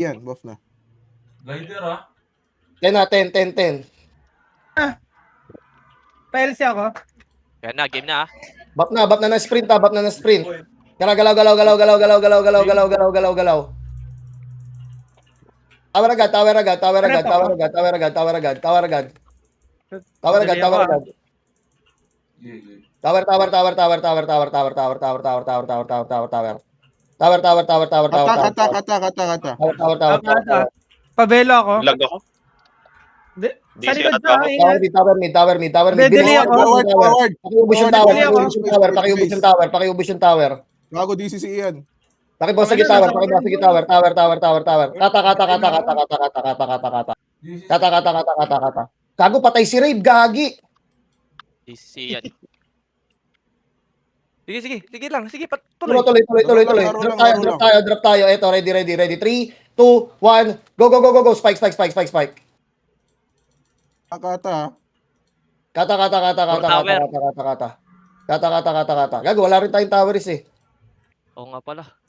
Yan, buff na. Glider ah. 10 na, 10, 10, 10. Pa-LC ako. Kaya na, game na ah. Bap na na sprint ha, bap na na sprint. Galaw, galaw, galaw, galaw, galaw, galaw, galaw, galaw, galaw, galaw, galaw, galaw. Tower agad, tower agad, tower agad, tower agad, tower agad, tower agad, tower agad. Tower agad, tower agad. Tower, tower, tower, tower, tower, tower, tower, tower, tower, tower, tower, tower, tower, tower, tower. Tower, tower, tower, tower, tower, tower. Kata. Tower, tower, tower, tower. Pabelo ako. Lag ako. Sa Di likod sila ka, Tower mid, tower mid, tower mid, tower mid. Dili ako. Forward. Pakiubos yung tower, pakiubos yung tower, pakiubos yung tower, pakiubos yung tower. Gago DCC yan. Pakibasag yung tower, pakibasag yung tower, tower, tower, tower, tower. Kata, kata, kata, kata, kata, kata, kata, kata, kata. Kata, kata, kata, kata, kata. Gago, patay si Rave, gagi. DCC yan. Sige lang. Sige, Tuloy, tuloy. tuloy. Laro Drop lang. tayo, drop tayo. Eto, ready. 3, 2, 1. Go. Spike. Kata. Kata. Gago, wala rin tayong towers eh. Oo nga pala.